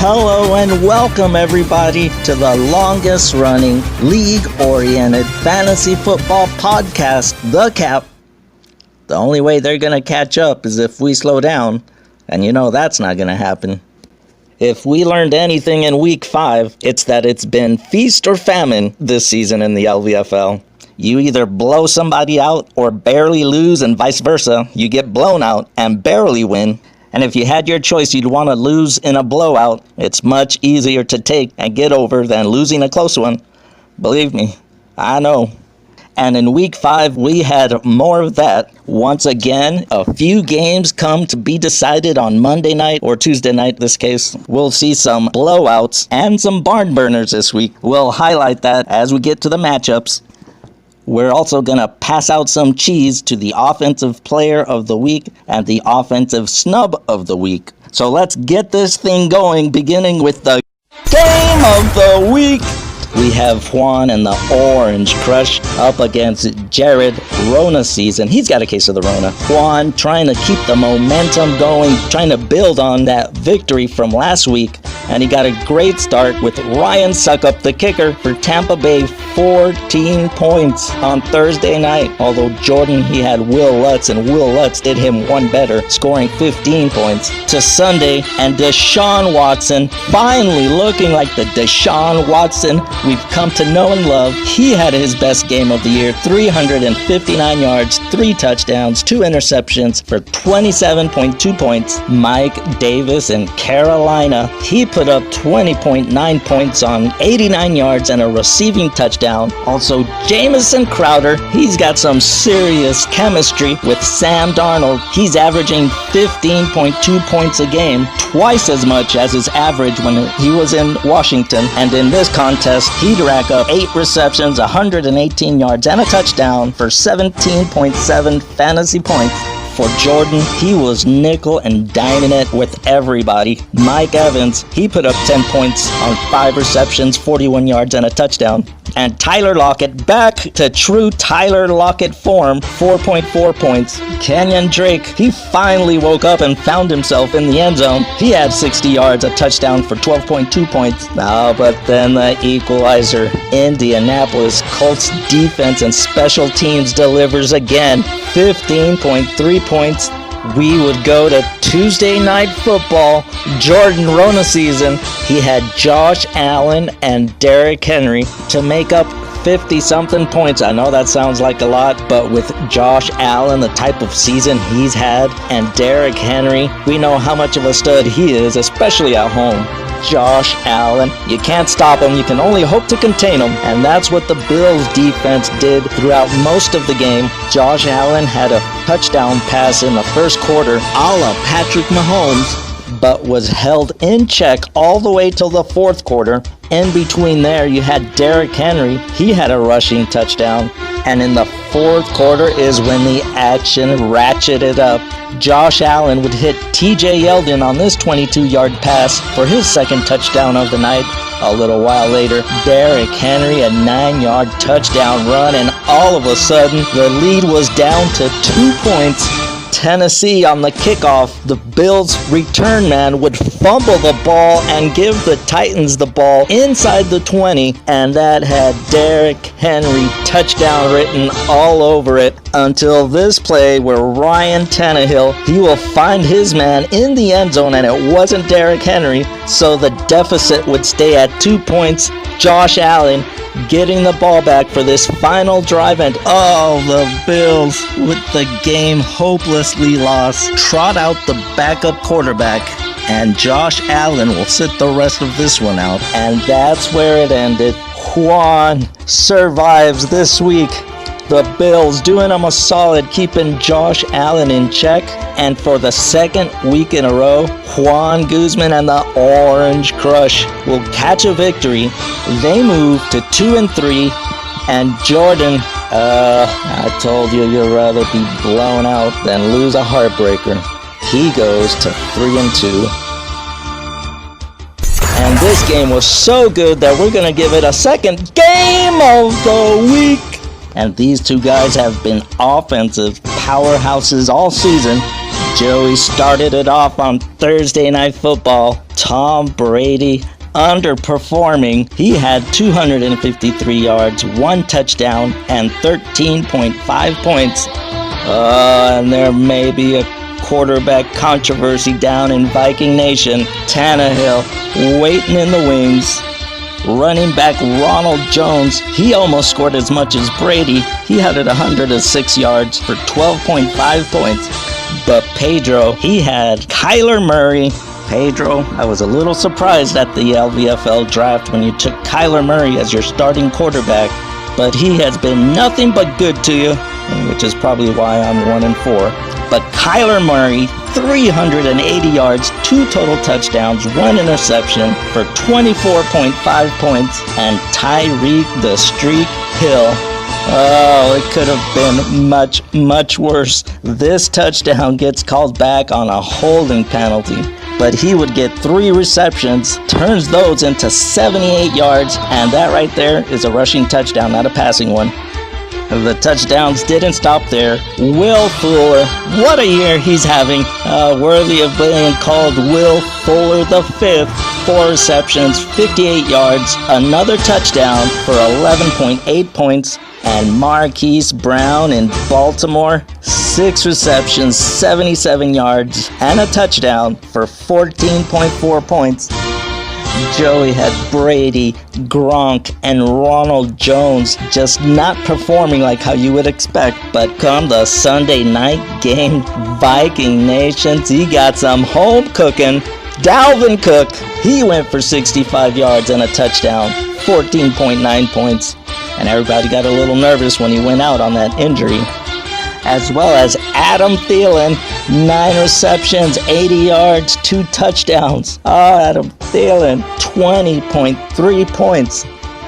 Hello and welcome everybody to the longest running league-oriented fantasy football podcast, The KAEP. The only way they're going to catch up is if we slow down, and you know that's not going to happen. If we learned anything in week 5, it's that it's been feast or famine this season in the LVFL. You either blow somebody out or barely lose, and vice versa. You get blown out and barely win. And if you had your choice, you'd want to lose in a blowout. It's much easier to take and get over than losing a close one. Believe me, I know. And in week 5, we had more of that. Once again, a few games come to be decided on Monday night or Tuesday night in this case. We'll see some blowouts and some barn burners this week. We'll highlight that as we get to the matchups. We're also going to pass out some cheese to the offensive player of the week and the offensive snub of the week. So let's get this thing going, beginning with the game of the week. We have Juan and the Orange Crush up against Jared, Rona season. He's got a case of the Rona. Juan trying to keep the momentum going, trying to build on that victory from last week. And he got a great start with Ryan Suckup, the kicker, for Tampa Bay, 14 points on Thursday night. Although Jordan, he had Will Lutz, and Will Lutz did him one better, scoring 15 points. To Sunday, and Deshaun Watson, finally looking like the Deshaun Watson we've come to know and love. He had his best game of the year, 359 yards, 3 touchdowns, 2 interceptions for 27.2 points. Mike Davis in Carolina, he put up 20.9 points on 89 yards and a receiving touchdown. Also, Jamison Crowder, he's got some serious chemistry with Sam Darnold. He's averaging 15.2 points a game, twice as much as his average when he was in Washington. And in this contest, he'd rack up 8 receptions, 118 yards, and a touchdown for 17.7 fantasy points. For Jordan, he was nickel and diming it with everybody. Mike Evans, he put up 10 points on 5 receptions, 41 yards, and a touchdown. And Tyler Lockett, back to true Tyler Lockett form, 4.4 points. Kenyon Drake, he finally woke up and found himself in the end zone. He had 60 yards, a touchdown for 12.2 points. Oh, but then the equalizer. Indianapolis Colts defense and special teams delivers again. 15.3 points. We would go to Tuesday Night Football, Jordan Rona season. He had Josh Allen and Derrick Henry to make up 50-something points. I know that sounds like a lot, but with Josh Allen, the type of season he's had, and Derrick Henry, we know how much of a stud he is, especially at home. Josh Allen, you can't stop him, you can only hope to contain him, and that's what the Bills defense did throughout most of the game. Josh Allen had a touchdown pass in the first quarter, a la Patrick Mahomes, but was held in check all the way till the fourth quarter. In between there, you had Derrick Henry. He had a rushing touchdown. And in the fourth quarter is when the action ratcheted up. Josh Allen would hit TJ Yeldon on this 22-yard pass for his second touchdown of the night. A little while later, Derrick Henry a 9-yard touchdown run, and all of a sudden, the lead was down to 2 points. Tennessee on the kickoff, the Bills return man would fumble the ball and give the Titans the ball inside the 20, and that had Derrick Henry touchdown written all over it until this play where Ryan Tannehill, he will find his man in the end zone, and it wasn't Derrick Henry, so the deficit would stay at 2 points. Josh Allen getting the ball back for this final drive, and the Bills, with the game hopelessly lost, trot out the backup quarterback, and Josh Allen will sit the rest of this one out. And that's where it ended. Juan survives this week. The Bills doing him a solid, keeping Josh Allen in check. And for the second week in a row, Juan Guzman and the Orange Crush will catch a victory. They move to 2-3. And Jordan, I told you you'd rather be blown out than lose a heartbreaker. He goes to 3-2. And this game was so good that we're going to give it a second game of the week. And these two guys have been offensive powerhouses all season. Joey started it off on Thursday Night Football. Tom Brady underperforming. He had 253 yards, 1 touchdown, and 13.5 points. And there may be a quarterback controversy down in Viking Nation. Tannehill waiting in the wings. Running back Ronald Jones, he almost scored as much as Brady. He had 106 yards for 12.5 points. But Pedro, he had Kyler Murray. Pedro, I was a little surprised at the LVFL draft when you took Kyler Murray as your starting quarterback. But he has been nothing but good to you, which is probably why I'm 1-4. But Kyler Murray, 380 yards, 2 total touchdowns, 1 interception for 24.5 points. And Tyreek the Streak Hill. Oh, it could have been much, much worse. This touchdown gets called back on a holding penalty. But he would get 3 receptions, turns those into 78 yards, and that right there is a rushing touchdown, not a passing one. The touchdowns didn't stop there. Will Fuller, what a year he's having. Worthy of being called Will Fuller the Fifth. 4 receptions, 58 yards, another touchdown for 11.8 points. And Marquise Brown in Baltimore, 6 receptions, 77 yards, and a touchdown for 14.4 points. Joey had Brady, Gronk, and Ronald Jones just not performing like how you would expect. But come the Sunday night game, Viking Nations, he got some home cooking. Dalvin Cook, he went for 65 yards and a touchdown, 14.9 points. And everybody got a little nervous when he went out on that injury. As well as Adam Thielen, 9 receptions, 80 yards, 2 touchdowns. Oh, Adam Thielen, 20.3 points.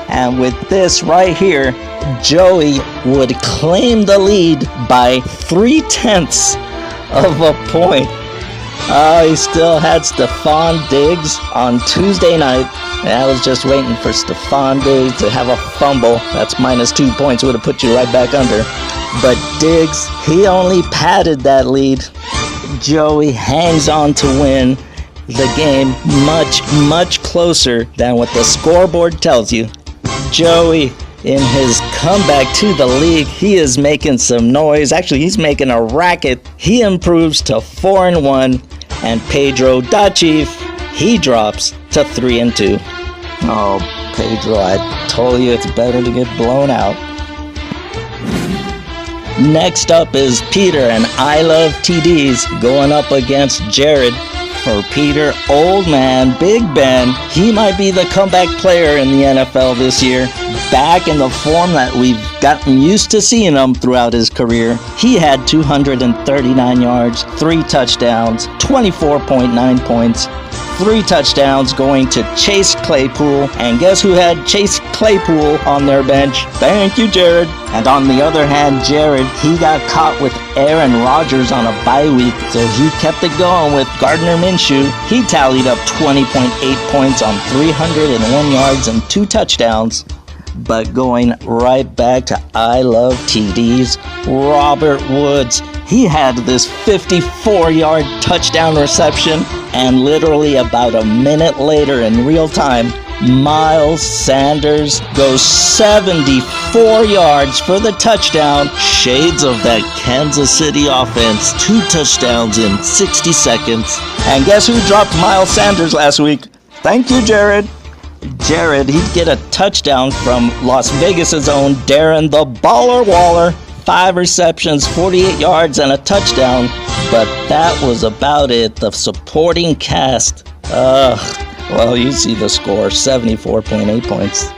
And with this right here, Joey would claim the lead by 0.3 of a point. He still had Stephon Diggs on Tuesday night. And I was just waiting for Stephon Diggs to have a fumble. That's -2 points. Would have put you right back under. But Diggs, he only padded that lead. Joey hangs on to win the game much, much closer than what the scoreboard tells you. Joey, in his comeback to the league, he is making some noise. Actually, he's making a racket. He improves to 4-1. And Pedro Da Chief, he drops to 3-2. Oh, Pedro, I told you it's better to get blown out. Next up is Peter and I Love TDs going up against Jared. For Peter, old man, Big Ben, he might be the comeback player in the NFL this year. Back in the form that we've gotten used to seeing him throughout his career. He had 239 yards, 3 touchdowns, 24.9 points. 3 touchdowns going to Chase Claypool. And guess who had Chase Claypool on their bench? Thank you, Jared. And on the other hand, Jared, he got caught with Aaron Rodgers on a bye week, so he kept it going with Gardner Minshew. He tallied up 20.8 points on 301 yards and 2 touchdowns. But going right back to I Love TDs, Robert Woods, he had this 54-yard touchdown reception, and literally about a minute later in real time, Miles Sanders goes 74 yards for the touchdown. Shades of that Kansas City offense. 2 touchdowns in 60 seconds. And guess who dropped Miles Sanders last week? Thank you, Jared. Jared, he'd get a touchdown from Las Vegas' own Darren the Baller Waller. 5 receptions, 48 yards, and a touchdown. But that was about it. The supporting cast. Well, you see the score, 74.8 points.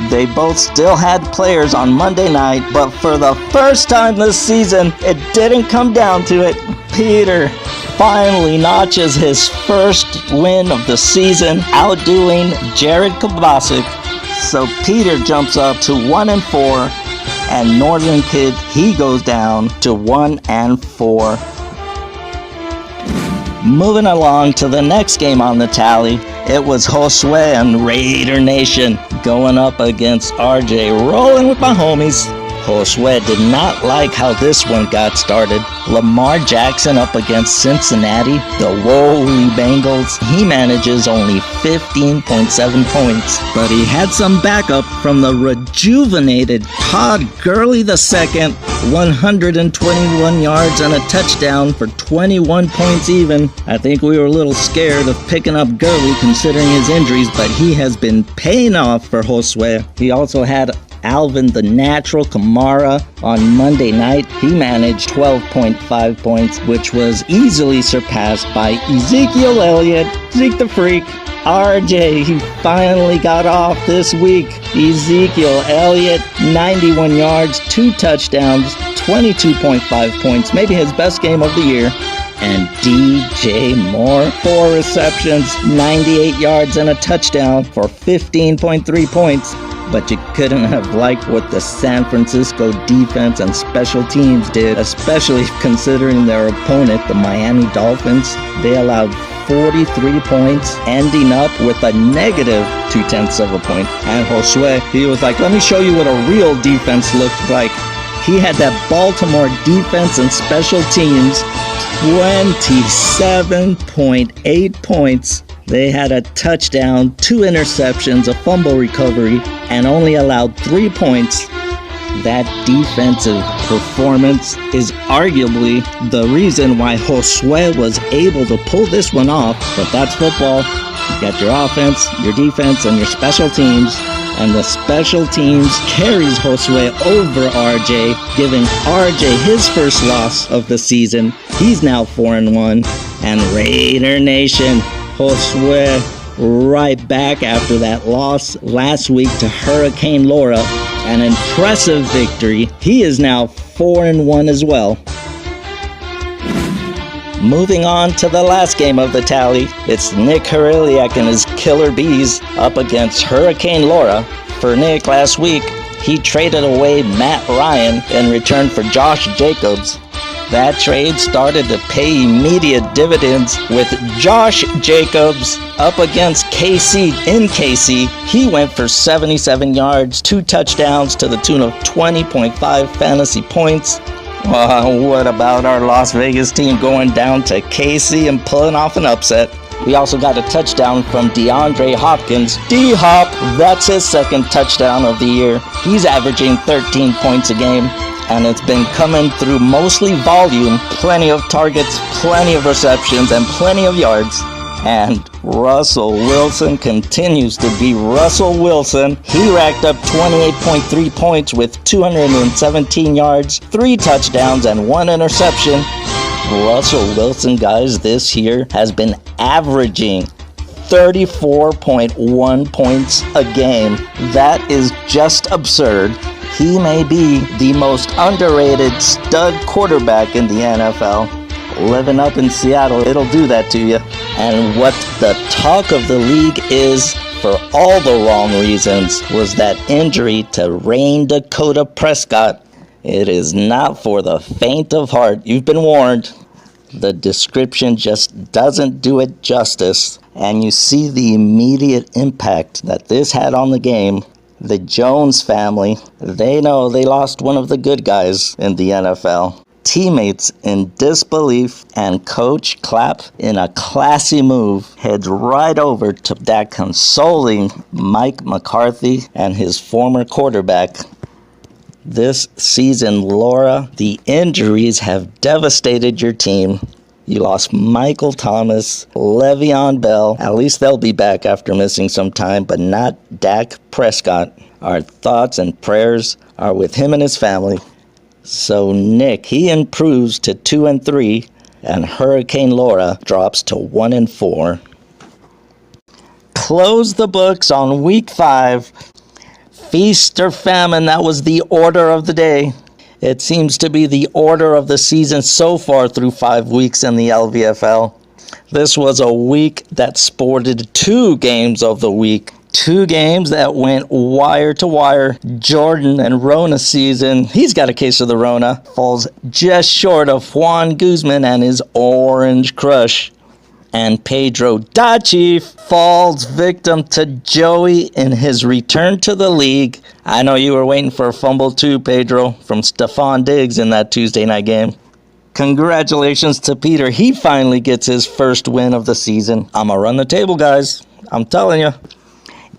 They both still had players on Monday night, but for the first time this season, it didn't come down to it. Peter finally notches his first win of the season, outdoing Jared Kovacic. So Peter jumps up to 1-4, and Northern Kid, he goes down to 1-4. Moving along to the next game on the tally, it was Josue and Raider Nation going up against RJ, rolling with my homies. Josue did not like how this one got started. Lamar Jackson up against Cincinnati, the woolly Bengals. He manages only 15.7 points, but he had some backup from the rejuvenated Todd Gurley II, 121 yards and a touchdown for 21 points even. I think we were a little scared of picking up Gurley considering his injuries, but he has been paying off for Josue. He also had Alvin the Natural Kamara on Monday night. He managed 12.5 points, which was easily surpassed by Ezekiel Elliott, Zeke the Freak, RJ. He finally got off this week. Ezekiel Elliott, 91 yards, 2 touchdowns, 22.5 points, maybe his best game of the year. And DJ Moore, 4 receptions, 98 yards and a touchdown for 15.3 points. But you couldn't have liked what the San Francisco defense and special teams did, especially considering their opponent, the Miami Dolphins. They allowed 43 points, ending up with a negative 0.2 of a point. And Josue, he was like, let me show you what a real defense looked like. He had that Baltimore defense and special teams, 27.8 points. They had a touchdown, 2 interceptions, a fumble recovery, and only allowed 3 points. That defensive performance is arguably the reason why Josue was able to pull this one off. But that's football. You got your offense, your defense, and your special teams. And the special teams carries Josue over RJ, giving RJ his first loss of the season. He's now 4-1. And Raider Nation, Josue right back after that loss last week to Hurricane Laura. An impressive victory. He is now 4-1 as well. Moving on to the last game of the tally, it's Nick Hariliak and his Killer Bees up against Hurricane Laura. For Nick last week, he traded away Matt Ryan in return for Josh Jacobs. That trade started to pay immediate dividends with Josh Jacobs up against KC in KC. He went for 77 yards, 2 touchdowns to the tune of 20.5 fantasy points. What about our Las Vegas team going down to KC and pulling off an upset? We also got a touchdown from DeAndre Hopkins. D-Hop, that's his second touchdown of the year. He's averaging 13 points a game. And it's been coming through mostly volume, plenty of targets, plenty of receptions, and plenty of yards. And Russell Wilson continues to be Russell Wilson. He racked up 28.3 points with 217 yards, 3 touchdowns, and 1 interception. Russell Wilson, guys, this year has been averaging 34.1 points a game. That is just absurd. He may be the most underrated stud quarterback in the NFL. Living up in Seattle, it'll do that to you. And what the talk of the league is, for all the wrong reasons, was that injury to Rain Dakota Prescott. It is not for the faint of heart. You've been warned. The description just doesn't do it justice. And you see the immediate impact that this had on the game. The Jones family, they know they lost one of the good guys in the NFL. Teammates in disbelief, and Coach Clapp, in a classy move, heads right over to that consoling Mike McCarthy and his former quarterback. This season, Laura, the injuries have devastated your team. You lost Michael Thomas, Le'Veon Bell. At least they'll be back after missing some time, but not Dak Prescott. Our thoughts and prayers are with him and his family. So Nick, he improves to 2-3, and Hurricane Laura drops to 1-4. Close the books on week 5. Feast or famine, that was the order of the day. It seems to be the order of the season so far through 5 weeks in the LVFL. This was a week that sported 2 games of the week. 2 games that went wire to wire. Jordan and Rona season, he's got a case of the Rona, falls just short of Juan Guzman and his Orange Crush. And Pedro Dachi falls victim to Joey in his return to the league. I know you were waiting for a fumble too, Pedro, from Stephon Diggs in that Tuesday night game. Congratulations to Peter. He finally gets his first win of the season. I'm going to run the table, guys. I'm telling you.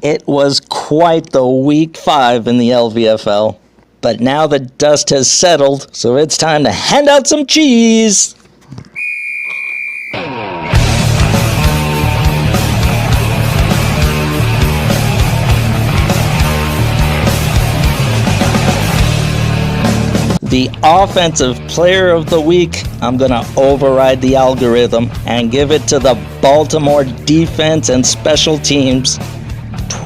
It was quite the week 5 in the LVFL. But now the dust has settled, so it's time to hand out some cheese. The Offensive Player of the Week, I'm going to override the algorithm and give it to the Baltimore Defense and Special Teams.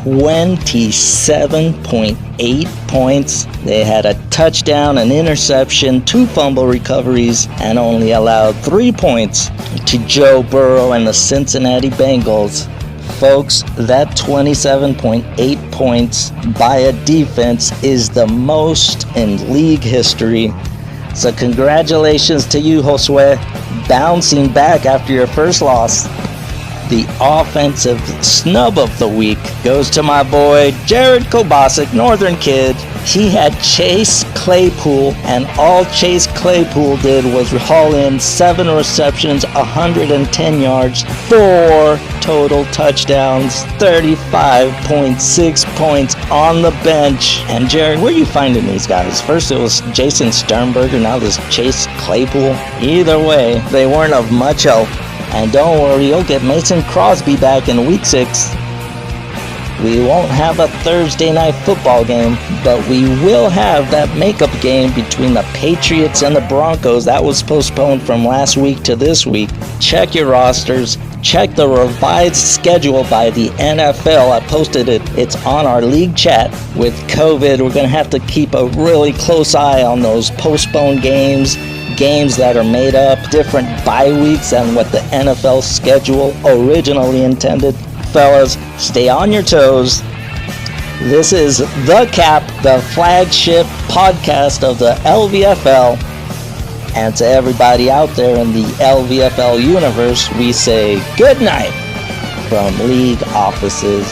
27.8 points. They had a touchdown, an interception, 2 fumble recoveries, and only allowed 3 points to Joe Burrow and the Cincinnati Bengals. Folks, that 27.8 points by a defense is the most in league history. So congratulations to you, Josue, bouncing back after your first loss. The Offensive Snub of the Week goes to my boy Jared Kobasic, Northern Kid. He had Chase Claypool, and all Chase Claypool did was haul in 7 receptions, 110 yards, 4 total touchdowns, 35.6 points on the bench. And Jared, where are you finding these guys? First it was Jason Sternberger, now this Chase Claypool. Either way, they weren't of much help. And don't worry, you'll get Mason Crosby back in week 6. We won't have a Thursday night football game, but we will have that makeup game between the Patriots and the Broncos. That was postponed from last week to this week. Check your rosters. Check the revised schedule by the NFL. I posted it. It's on our league chat. With COVID, we're going to have to keep a really close eye on those postponed games that are made up, different bye weeks than what the NFL schedule originally intended. Fellas, stay on your toes. This is The Cap, the flagship podcast of the LVFL. And to everybody out there in the LVFL universe, we say good night from league offices.